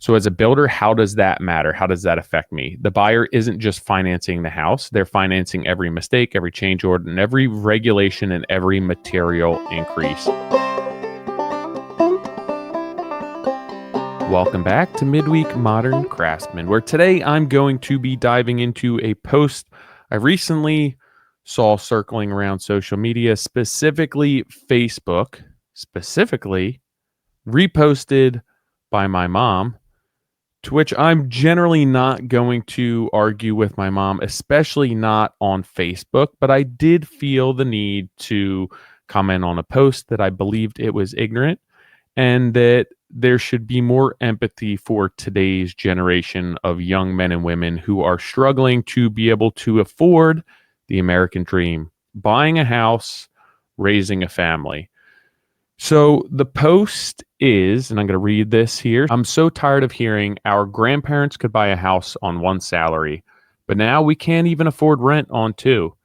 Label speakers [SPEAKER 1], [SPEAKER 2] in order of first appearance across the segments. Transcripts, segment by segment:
[SPEAKER 1] So as a builder, how does that matter? How does that affect me? The buyer isn't just financing the house. They're financing every mistake, every change order, and every regulation and every material increase. Welcome back to Midweek Modern Craftsman, where today I'm going to be diving into a post I recently saw circling around social media, specifically Facebook, specifically reposted by my mom, to which I'm generally not going to argue with my mom, especially not on Facebook, but I did feel the need to comment on a post that I believed it was ignorant and that there should be more empathy for today's generation of young men and women who are struggling to be able to afford the American dream, buying a house, raising a family. So the post is, and I'm going to read this here. I'm so tired of hearing our grandparents could buy a house on one salary, but now we can't even afford rent on two.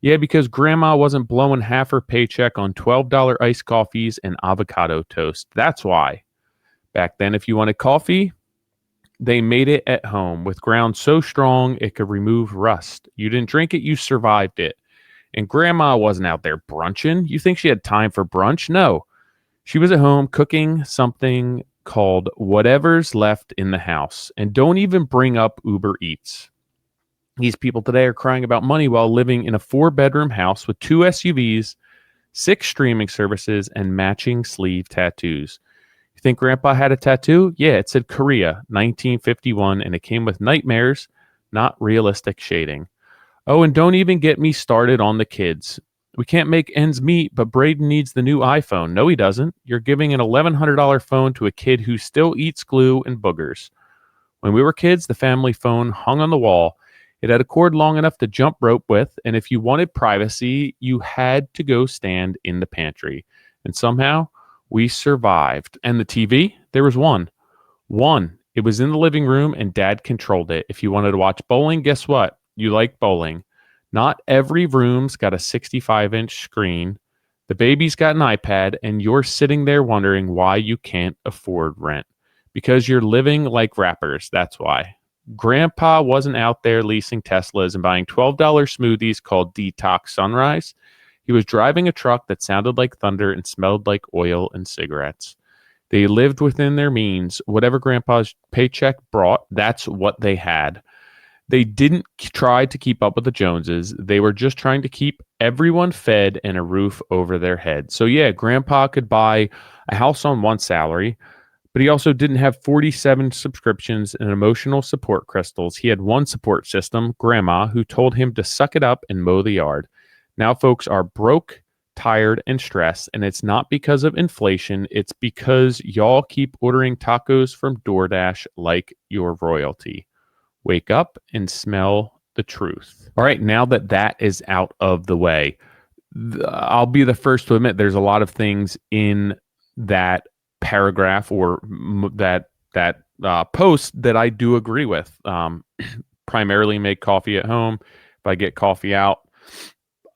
[SPEAKER 1] Yeah, because grandma wasn't blowing half her paycheck on $12 iced coffees and avocado toast. That's why. Back then, if you wanted coffee, they made it at home with ground so strong it could remove rust. You didn't drink it, you survived it. And grandma wasn't out there brunching. You think she had time for brunch? No. She was at home cooking something called whatever's left in the house. And don't even bring up Uber Eats. These people today are crying about money while living in a 4-bedroom house with 2 SUVs, 6 streaming services, and matching sleeve tattoos. You think grandpa had a tattoo? Yeah, it said Korea, 1951, and it came with nightmares, not realistic shading. Oh, and don't even get me started on the kids. We can't make ends meet, but Braden needs the new iPhone. No, he doesn't. You're giving an $1,100 phone to a kid who still eats glue and boogers. When we were kids, the family phone hung on the wall. It had a cord long enough to jump rope with, and if you wanted privacy, you had to go stand in the pantry. And somehow, we survived. And the TV? There was one. One. It was in the living room, and Dad controlled it. If you wanted to watch bowling, guess what? You like bowling. Not every room's got a 65-inch screen. The baby's got an iPad, and you're sitting there wondering why you can't afford rent. Because you're living like rappers, that's why. Grandpa wasn't out there leasing Teslas and buying $12 smoothies called Detox Sunrise. He was driving a truck that sounded like thunder and smelled like oil and cigarettes. They lived within their means. Whatever Grandpa's paycheck brought, that's what they had. They didn't try to keep up with the Joneses. They were just trying to keep everyone fed and a roof over their head. So yeah, Grandpa could buy a house on one salary, but he also didn't have 47 subscriptions and emotional support crystals. He had one support system, Grandma, who told him to suck it up and mow the yard. Now folks are broke, tired, and stressed, and it's not because of inflation. It's because y'all keep ordering tacos from DoorDash like you're royalty. Wake up and smell the truth. All right, now that that is out of the way, I'll be the first to admit there's a lot of things in that paragraph or that post that I do agree with. Primarily make coffee at home. If I get coffee out,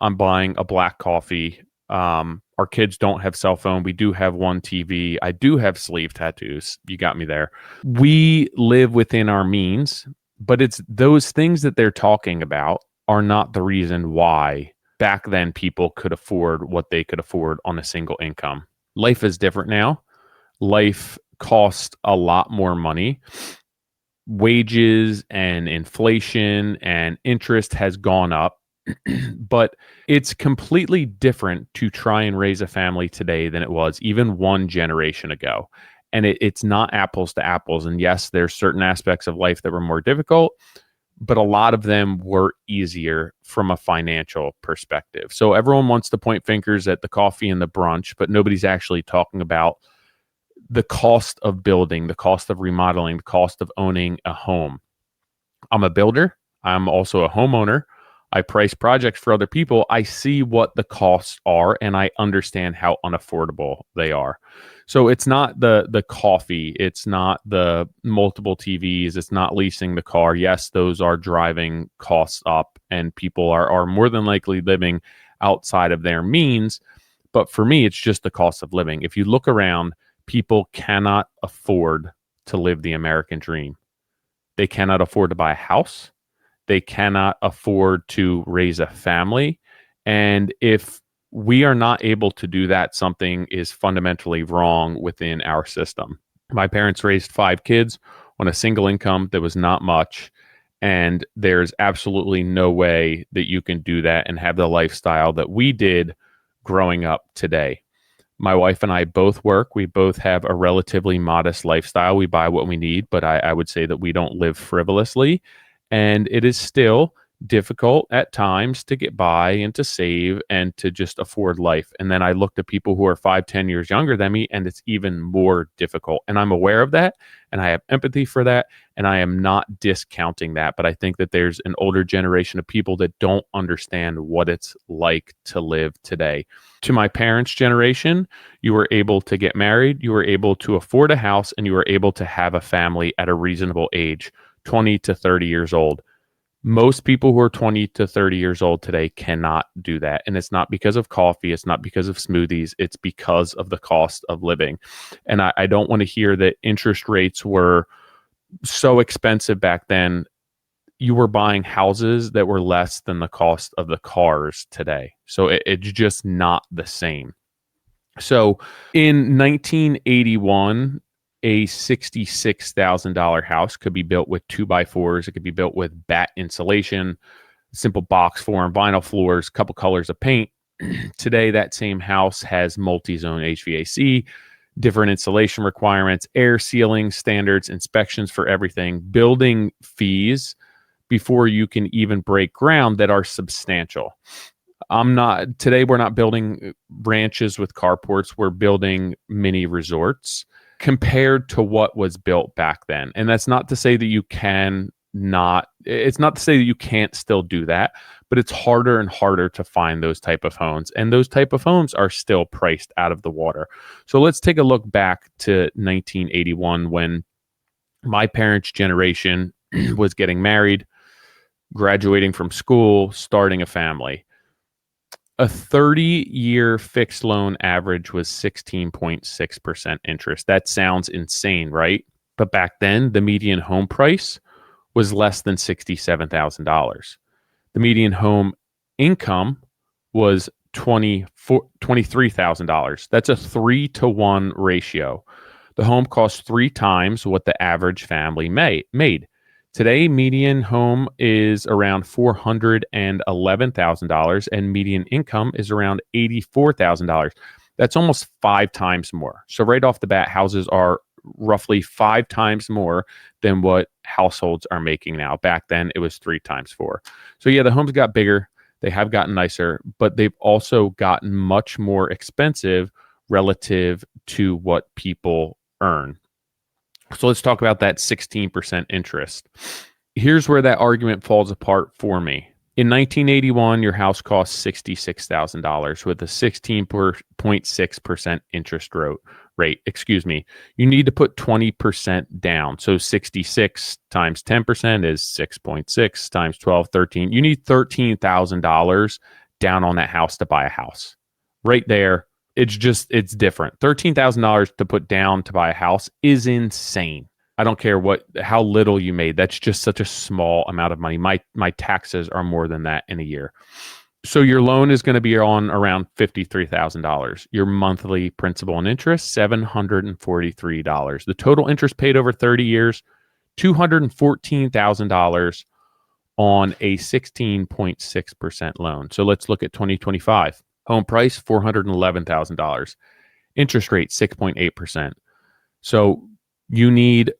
[SPEAKER 1] I'm buying a black coffee. Our kids don't have cell phone. We do have one TV. I do have sleeve tattoos. You got me there. We live within our means. But it's those things that they're talking about are not the reason why back then people could afford what they could afford on a single income. Life is different now. Life costs a lot more money. Wages and inflation and interest has gone up. But it's completely different to try and raise a family today than it was even one generation ago. And it's not apples to apples. And yes, there's certain aspects of life that were more difficult, but a lot of them were easier from a financial perspective. So everyone wants to point fingers at the coffee and the brunch, but nobody's actually talking about the cost of building, the cost of remodeling, the cost of owning a home. I'm a builder. I'm also a homeowner. I price projects for other people. I see what the costs are, and I understand how unaffordable they are. So it's not the coffee. It's not the multiple TVs. It's not leasing the car. Yes, those are driving costs up, and people are more than likely living outside of their means. But for me, it's just the cost of living. If you look around, people cannot afford to live the American dream. They cannot afford to buy a house. They cannot afford to raise a family. And if we are not able to do that, something is fundamentally wrong within our system. My parents raised 5 kids on a single income that was not much. And there's absolutely no way that you can do that and have the lifestyle that we did growing up today. My wife and I both work. We both have a relatively modest lifestyle. We buy what we need, but I would say that we don't live frivolously. And it is still difficult at times to get by and to save and to just afford life. And then I looked at people who are 5, 10 years younger than me, and it's even more difficult. And I'm aware of that, and I have empathy for that, and I am not discounting that. But I think that there's an older generation of people that don't understand what it's like to live today. To my parents' generation, you were able to get married, you were able to afford a house, and you were able to have a family at a reasonable age, 20 to 30 years old. Most people who are 20 to 30 years old today cannot do that. And it's not because of coffee. It's not because of smoothies. It's because of the cost of living. And I don't want to hear that interest rates were so expensive back then. You were buying houses that were less than the cost of the cars today. So it's just not the same. So in 1981, a $66,000 house could be built with 2x4s. It could be built with batt insulation, simple box form, vinyl floors, couple colors of paint. Today, that same house has multi-zone HVAC, different insulation requirements, air sealing standards, inspections for everything, building fees before you can even break ground that are substantial. Today we're not building ranches with carports. We're building mini resorts compared to what was built back then. And that's not to say that it's not to say that you can't still do that, but it's harder and harder to find those type of homes. And those type of homes are still priced out of the water. So let's take a look back to 1981 when my parents' generation was getting married, graduating from school, starting a family. A 30-year fixed loan average was 16.6% interest. That sounds insane, right? But back then, the median home price was less than $67,000. The median home income was $23,000. That's a 3-to-1 ratio. The home cost 3 times what the average family made. Today, median home is around $411,000 and median income is around $84,000. That's almost 5 times more. So right off the bat, houses are roughly 5 times more than what households are making now. Back then, it was 3 times 4. So yeah, the homes got bigger. They have gotten nicer, but they've also gotten much more expensive relative to what people earn. So let's talk about that 16% interest. Here's where that argument falls apart for me. In 1981, your house cost $66,000 with a 16.6% interest rate. You need to put 20% down. So 66 times 10% is 6.6 times 12, 13. You need $13,000 down on that house to buy a house. Right there. It's different. $13,000 to put down to buy a house is insane. I don't care how little you made. That's just such a small amount of money. My taxes are more than that in a year. So your loan is going to be on around $53,000. Your monthly principal and interest, $743. The total interest paid over 30 years, $214,000 on a 16.6% loan. So let's look at 2025. Home price, $411,000. Interest rate, 6.8%. So you need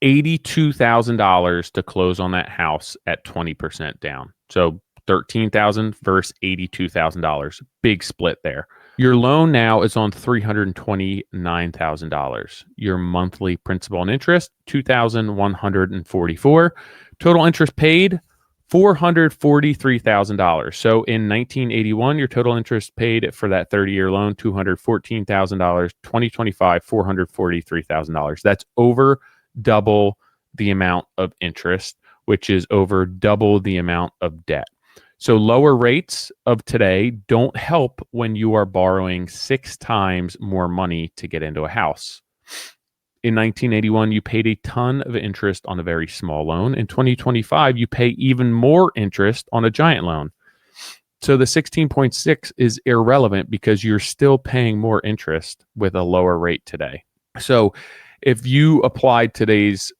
[SPEAKER 1] $82,000 to close on that house at 20% down. So $13,000 versus $82,000. Big split there. Your loan now is on $329,000. Your monthly principal and interest, $2,144. Total interest paid, $443,000. So in 1981, your total interest paid for that 30-year loan, $214,000. 2025, $443,000. That's over double the amount of interest, which is over double the amount of debt. So lower rates of today don't help when you are borrowing 6 times more money to get into a house. In 1981, you paid a ton of interest on a very small loan. In 2025, you pay even more interest on a giant loan. So the 16.6 is irrelevant because you're still paying more interest with a lower rate today. So if you applied today's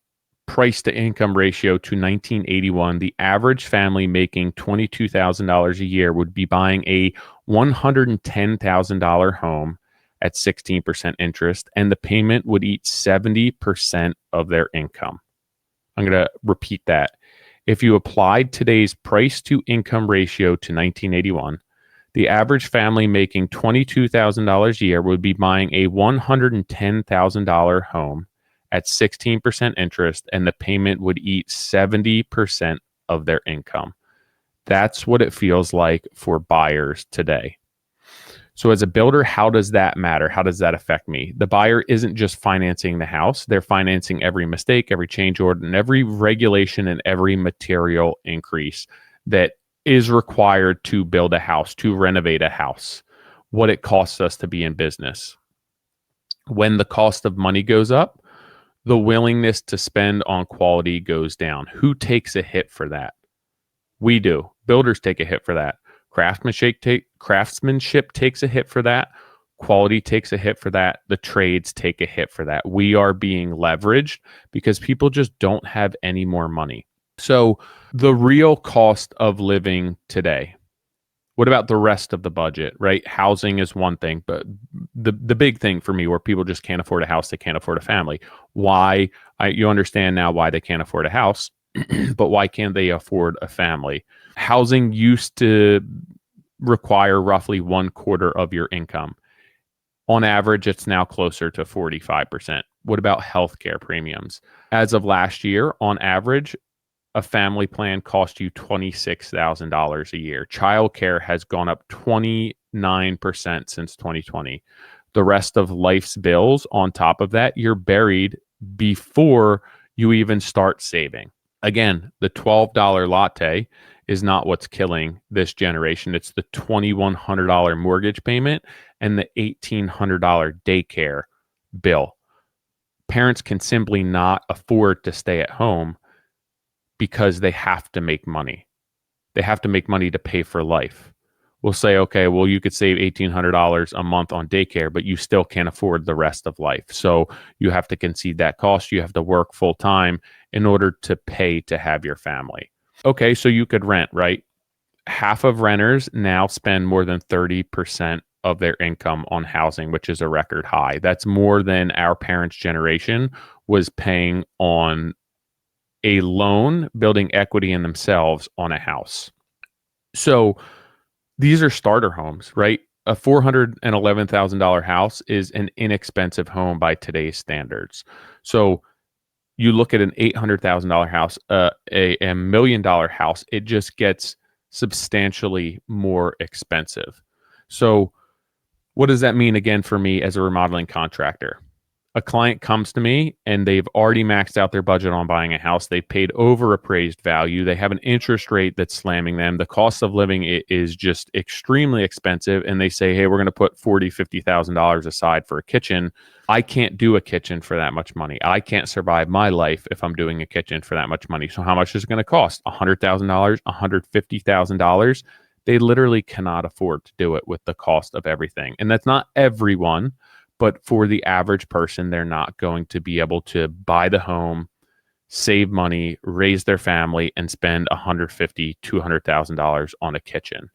[SPEAKER 1] price to income ratio to 1981, the average family making $22,000 a year would be buying a $110,000 home at 16% interest, and the payment would eat 70% of their income. I'm going to repeat that. If you applied today's price to income ratio to 1981, the average family making $22,000 a year would be buying a $110,000 home at 16% interest, and the payment would eat 70% of their income. That's what it feels like for buyers today. So as a builder, how does that matter? How does that affect me? The buyer isn't just financing the house. They're financing every mistake, every change order, and every regulation and every material increase that is required to build a house, to renovate a house, what it costs us to be in business. When the cost of money goes up, the willingness to spend on quality goes down. Who takes a hit for that? We do. Builders take a hit for that. Craftsmanship takes a hit for that. Quality takes a hit for that. The trades take a hit for that. We are being leveraged because people just don't have any more money. So the real cost of living today, what about the rest of the budget, right? Housing is one thing, but the big thing for me where people just can't afford a house, they can't afford a family. Why? You understand now why they can't afford a house, but why can't they afford a family? Housing used to require roughly 1/4 of your income. On average, it's now closer to 45%. What about healthcare premiums? As of last year, on average, a family plan cost you $26,000 a year. Childcare has gone up 29% since 2020. The rest of life's bills, on top of that, you're buried before you even start saving. Again, the $12 latte is not what's killing this generation. It's the $2,100 mortgage payment and the $1,800 daycare bill. Parents can simply not afford to stay at home because they have to make money. They have to make money to pay for life. We'll say, okay, well, you could save $1,800 a month on daycare, but you still can't afford the rest of life. So you have to concede that cost. You have to work full time in order to pay to have your family. Okay, so you could rent, right? Half of renters now spend more than 30% of their income on housing, which is a record high. That's more than our parents' generation was paying on a loan, building equity in themselves on a house. So these are starter homes, right? A $411,000 house is an inexpensive home by today's standards. So you look at an $800,000 house, a $1 million house, it just gets substantially more expensive. So what does that mean again for me as a remodeling contractor? A client comes to me and they've already maxed out their budget on buying a house. They've paid over appraised value. They have an interest rate that's slamming them. The cost of living is just extremely expensive. And they say, hey, we're going to put $40,000, $50,000 aside for a kitchen. I can't do a kitchen for that much money. I can't survive my life if I'm doing a kitchen for that much money. So how much is it going to cost? $100,000, $150,000. They literally cannot afford to do it with the cost of everything. And that's not everyone. But for the average person, they're not going to be able to buy the home, save money, raise their family, and spend $150,000, $200,000 on a kitchen.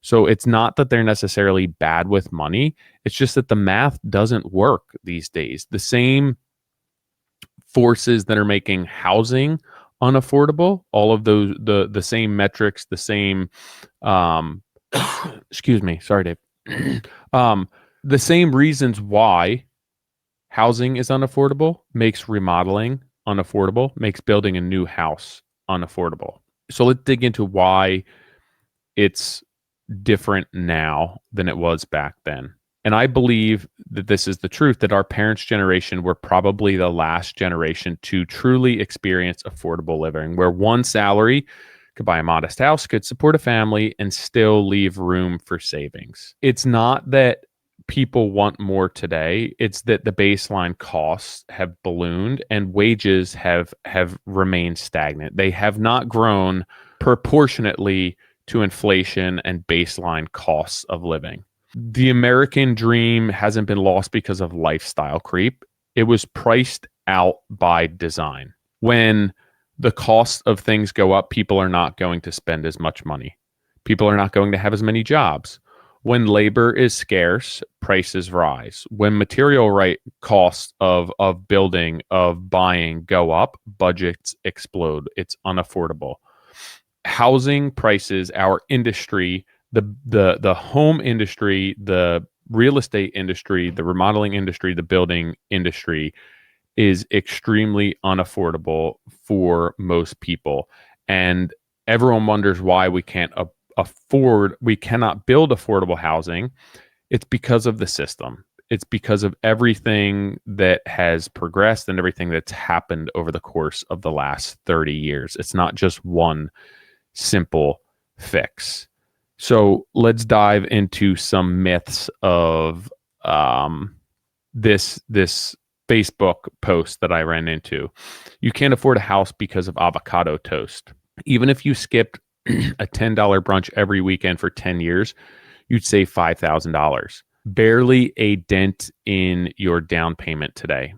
[SPEAKER 1] So it's not that they're necessarily bad with money. It's just that the math doesn't work these days. The same forces that are making housing unaffordable, all of those, the same metrics, the same, excuse me, sorry, Dave. The same reasons why housing is unaffordable makes remodeling unaffordable, makes building a new house unaffordable. So let's dig into why it's different now than it was back then. And I believe that this is the truth, that our parents' generation were probably the last generation to truly experience affordable living, where one salary could buy a modest house, could support a family, and still leave room for savings. It's not that people want more today. It's that the baseline costs have ballooned and wages have remained stagnant. They have not grown proportionately to inflation and baseline costs of living. The American dream hasn't been lost because of lifestyle creep. It was priced out by design. When the cost of things go up, people are not going to spend as much money. People are not going to have as many jobs. When labor is scarce, prices rise. When material costs of building, of buying go up, budgets explode. It's unaffordable. Housing prices, our industry, the home industry, the real estate industry, the remodeling industry, the building industry is extremely unaffordable for most people. And everyone wonders why we cannot build affordable housing. It's because of the system. It's because of everything that has progressed and everything that's happened over the course of the last 30 years. It's not just one simple fix. So let's dive into some myths of this Facebook post that I ran into. You can't afford a house because of avocado toast. Even if you skipped a $10 brunch every weekend for 10 years, you'd save $5,000. Barely a dent in your down payment today.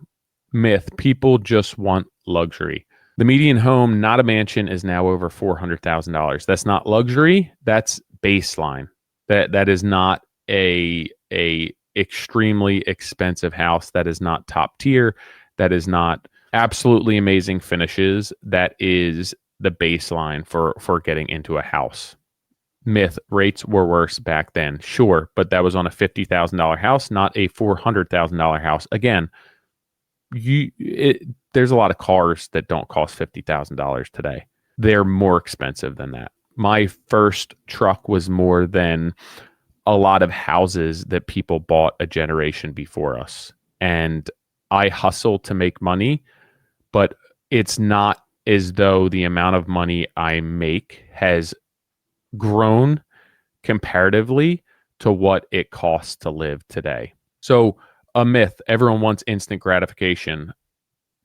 [SPEAKER 1] Myth, people just want luxury. The median home, not a mansion, is now over $400,000. That's not luxury, that's baseline. That is not a extremely expensive house. That is not top tier. That is not absolutely amazing finishes. That is the baseline for getting into a house. Myth, rates were worse back then. Sure, but that was on a $50,000 house, not a $400,000 house. Again, there's a lot of cars that don't cost $50,000 today. They're more expensive than that. My first truck was more than a lot of houses that people bought a generation before us. And I hustle to make money, but it's not as though the amount of money I make has grown comparatively to what it costs to live today. So a myth, everyone wants instant gratification.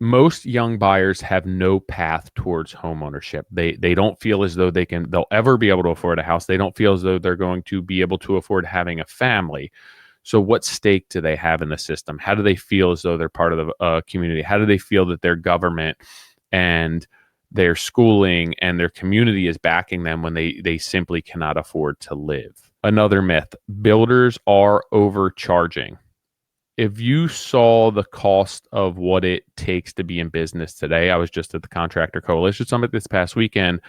[SPEAKER 1] Most young buyers have no path towards homeownership. They don't feel as though they'll ever be able to afford a house. They don't feel as though they're going to be able to afford having a family. So what stake do they have in the system? How do they feel as though they're part of the community? How do they feel that their government and their schooling and their community is backing them when they simply cannot afford to live? Another myth, builders are overcharging. If you saw the cost of what it takes to be in business today, I was just at the Contractor Coalition Summit this past weekend,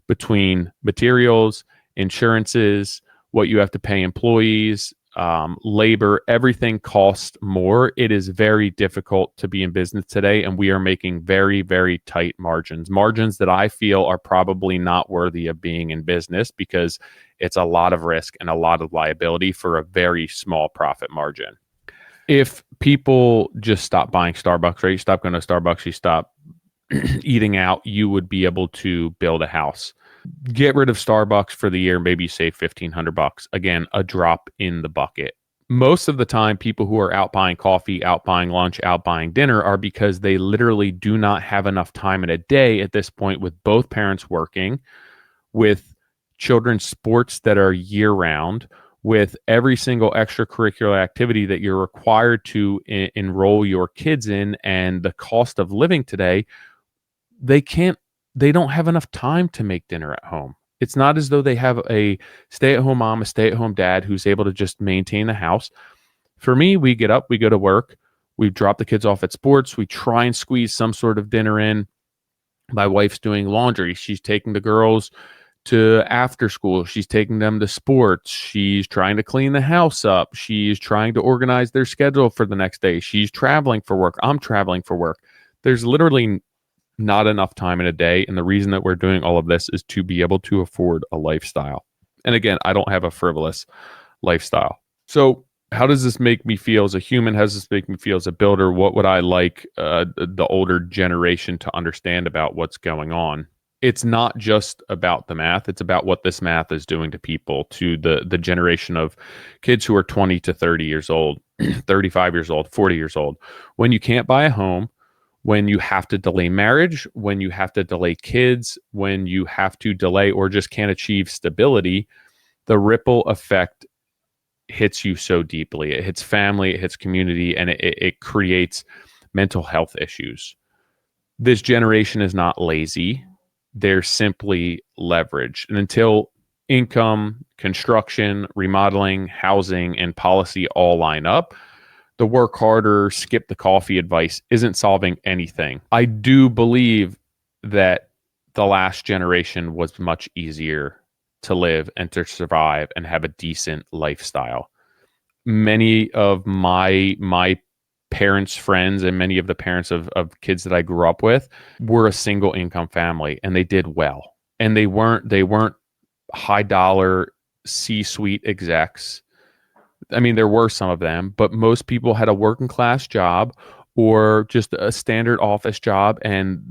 [SPEAKER 1] between materials, insurances, what you have to pay employees, labor, everything costs more. It is very difficult to be in business today, and we are making very, very tight margins that I feel are probably not worthy of being in business because it's a lot of risk and a lot of liability for a very small profit margin. If people just stop buying Starbucks, right? You stop going to Starbucks, you stop eating out, you would be able to build a house. Get rid of Starbucks for the year, maybe you save $1,500. Again, a drop in the bucket. Most of the time, people who are out buying coffee, out buying lunch, out buying dinner are because they literally do not have enough time in a day at this point, with both parents working, with children's sports that are year round, with every single extracurricular activity that you're required to enroll your kids in, and the cost of living today, they don't have enough time to make dinner at home. It's not as though they have a stay-at-home mom, a stay-at-home dad who's able to just maintain the house. For me, we get up, we go to work, we drop the kids off at sports, we try and squeeze some sort of dinner in. My wife's doing laundry. She's taking the girls to after school. She's taking them to sports. She's trying to clean the house up. She's trying to organize their schedule for the next day. She's traveling for work. I'm traveling for work. There's literally not enough time in a day. And the reason that we're doing all of this is to be able to afford a lifestyle. And again, I don't have a frivolous lifestyle. So how does this make me feel as a human? How does this make me feel as a builder? What would I like the older generation to understand about what's going on? it's not just about the math. It's about what this math is doing to people, to the generation of kids who are 20 to 30 years old, 35 years old, 40 years old. When you can't buy a home, when you have to delay marriage, when you have to delay kids, when you have to delay or just can't achieve stability, the ripple effect hits you so deeply. It hits family, it hits community, and it creates mental health issues. This generation is not lazy. They're simply leveraged. And until income, construction, remodeling, housing, and policy all line up, the work harder, skip the coffee advice isn't solving anything. I do believe that the last generation was much easier to live and to survive and have a decent lifestyle. Many of my parents' friends and many of the parents of kids that I grew up with were a single income family, and they did well. And they weren't high dollar C-suite execs. I mean, there were some of them, but most people had a working class job or just a standard office job, and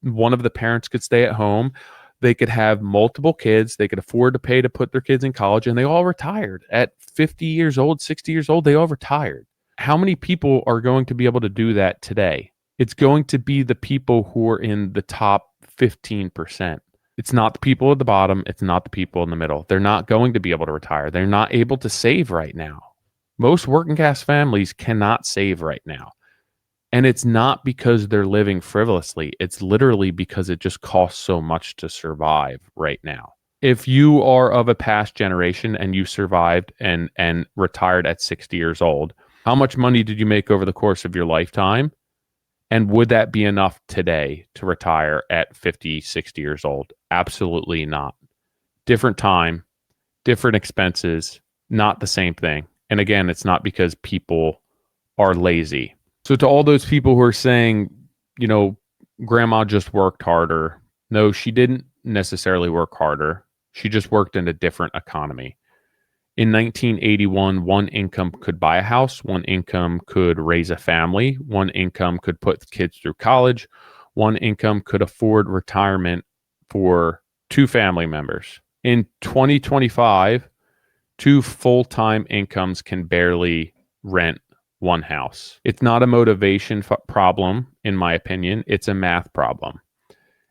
[SPEAKER 1] one of the parents could stay at home. They could have multiple kids. They could afford to pay to put their kids in college, and they all retired at 50 years old, 60 years old. They all retired. How many people are going to be able to do that today? It's going to be the people who are in the top 15%. It's not the people at the bottom. It's not the people in the middle. They're not going to be able to retire. They're not able to save right now. Most working class families cannot save right now. And it's not because they're living frivolously. It's literally because it just costs so much to survive right now. If you are of a past generation and you survived and retired at 60 years old, how much money did you make over the course of your lifetime? And would that be enough today to retire at 50, 60 years old? Absolutely not. Different time, different expenses, not the same thing. And again, it's not because people are lazy. So to all those people who are saying, grandma just worked harder. No, she didn't necessarily work harder. She just worked in a different economy. In 1981, one income could buy a house, one income could raise a family, one income could put kids through college, one income could afford retirement for two family members. In 2025, two full-time incomes can barely rent one house. It's not a motivation problem, in my opinion. It's a math problem.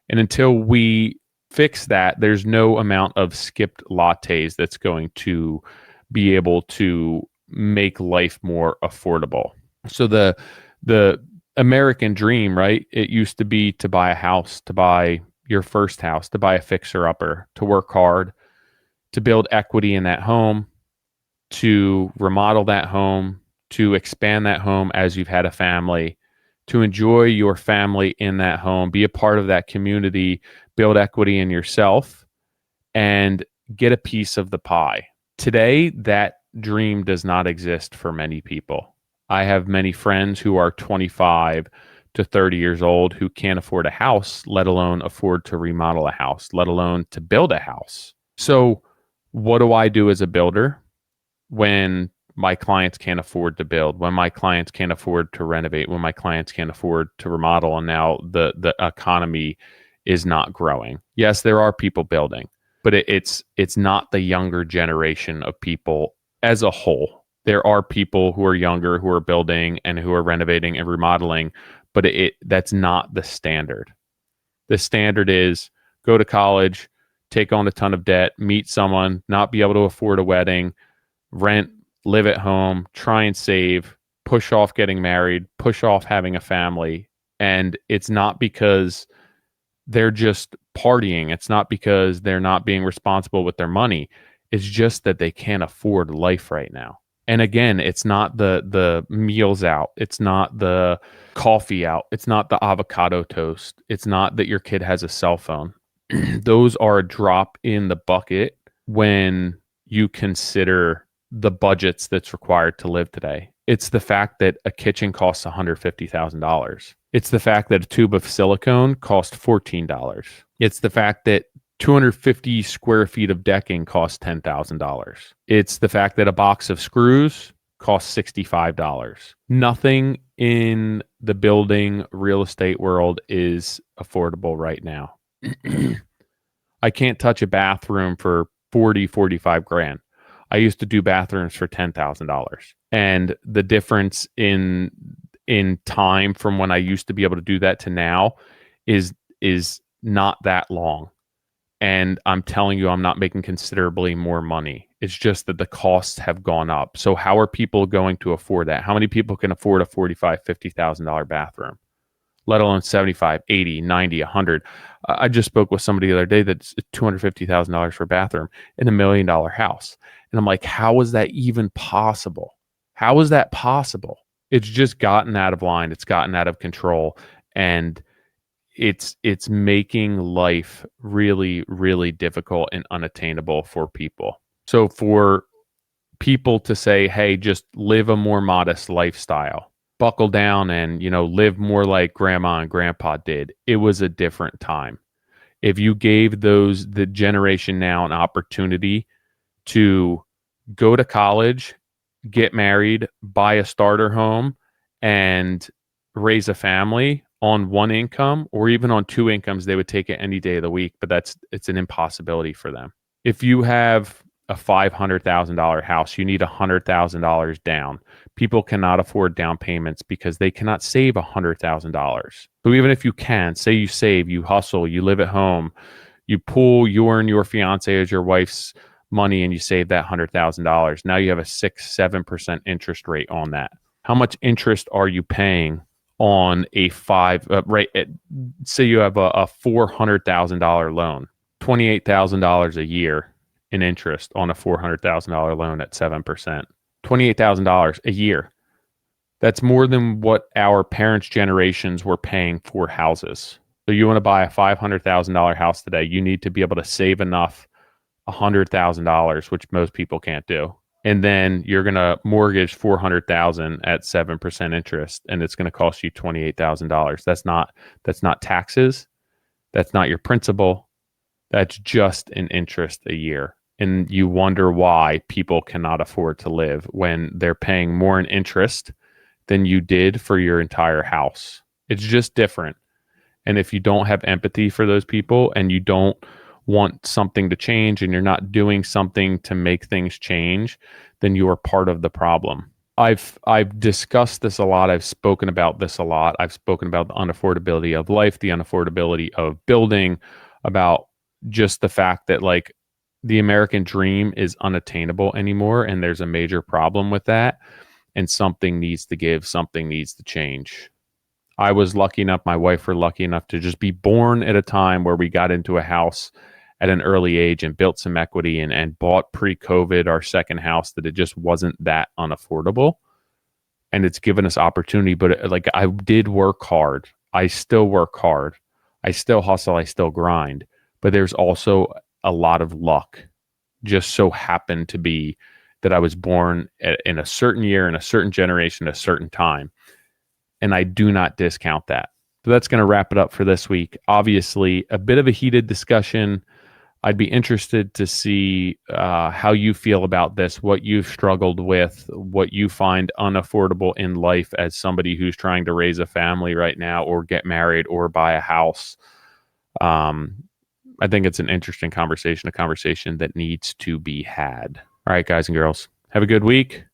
[SPEAKER 1] And until we fix that, there's no amount of skipped lattes that's going to be able to make life more affordable. So the American dream, right? It used to be to buy a house, to buy your first house, to buy a fixer-upper, to work hard, to build equity in that home, to remodel that home, to expand that home as you've had a family, to enjoy your family in that home, be a part of that community, build equity in yourself, and get a piece of the pie. Today, that dream does not exist for many people. I have many friends who are 25 to 30 years old who can't afford a house, let alone afford to remodel a house, let alone to build a house. So what do I do as a builder when my clients can't afford to build, when my clients can't afford to renovate, when my clients can't afford to remodel, and now the economy is not growing? Yes, there are people building, but it's not the younger generation of people as a whole. There are people who are younger who are building and who are renovating and remodeling, but that's not the standard. The standard is go to college, take on a ton of debt, meet someone, not be able to afford a wedding, rent, live at home, try and save, push off getting married, push off having a family. And it's not because they're just partying. It's not because they're not being responsible with their money. It's just that they can't afford life right now. And again, it's not the meals out. It's not the coffee out. It's not the avocado toast. It's not that your kid has a cell phone. Those are a drop in the bucket when you consider the budgets that's required to live today. It's the fact that a kitchen costs $150,000. It's the fact that a tube of silicone costs $14. It's the fact that 250 square feet of decking costs $10,000. It's the fact that a box of screws costs $65. Nothing in the building real estate world is affordable right now. I can't touch a bathroom for 40, 45 grand. I used to do bathrooms for $10,000. And the difference in time from when I used to be able to do that to now is not that long. And I'm telling you, I'm not making considerably more money. It's just that the costs have gone up. So how are people going to afford that? How many people can afford a $45,000, $50,000 bathroom, let alone 75, 80, 90, 100? I just spoke with somebody the other day that's $250,000 for a bathroom in $1 million house. And I'm like, how is that even possible? How is that possible? It's just gotten out of line. It's gotten out of control. And it's making life really, really difficult and unattainable for people. So for people to say, hey, just live a more modest lifestyle, buckle down and, live more like grandma and grandpa did, it was a different time. If you gave the generation now an opportunity to go to college, get married, buy a starter home, and raise a family on one income or even on two incomes, they would take it any day of the week, but it's an impossibility for them. If you have a $500,000 house, you need $100,000 down. People cannot afford down payments because they cannot save $100,000. So even if you can, say you save, you hustle, you live at home, you pool your and your fiance as your wife's money and you save that $100,000. Now you have a 6-7% interest rate on that. How much interest are you paying on a say you have a $400,000 loan, $28,000 a year in interest on a $400,000 loan at 7%, $28,000 a year. That's more than what our parents' generations were paying for houses. So you want to buy a $500,000 house today, you need to be able to save enough $100,000, which most people can't do. And then you're going to mortgage $400,000 at 7% interest, and it's going to cost you $28,000. That's not taxes. That's not your principal. That's just an interest a year. And you wonder why people cannot afford to live when they're paying more in interest than you did for your entire house. It's just different. And if you don't have empathy for those people and you don't want something to change and you're not doing something to make things change, then you are part of the problem. I've discussed this a lot. I've spoken about this a lot. I've spoken about the unaffordability of life, the unaffordability of building, about just the fact that like the American dream is unattainable anymore. And there's a major problem with that. And something needs to give, something needs to change. I was lucky enough, my wife were lucky enough to just be born at a time where we got into a house at an early age and built some equity and bought pre-COVID our second house that it just wasn't that unaffordable. And it's given us opportunity, but like I did work hard. I still work hard. I still hustle. I still grind. But there's also a lot of luck. Just so happened to be that I was born in a certain year, in a certain generation, at a certain time. And I do not discount that. So that's going to wrap it up for this week. Obviously, a bit of a heated discussion. I'd be interested to see how you feel about this, what you've struggled with, what you find unaffordable in life as somebody who's trying to raise a family right now or get married or buy a house. I think it's an interesting conversation, a conversation that needs to be had. All right, guys and girls, have a good week.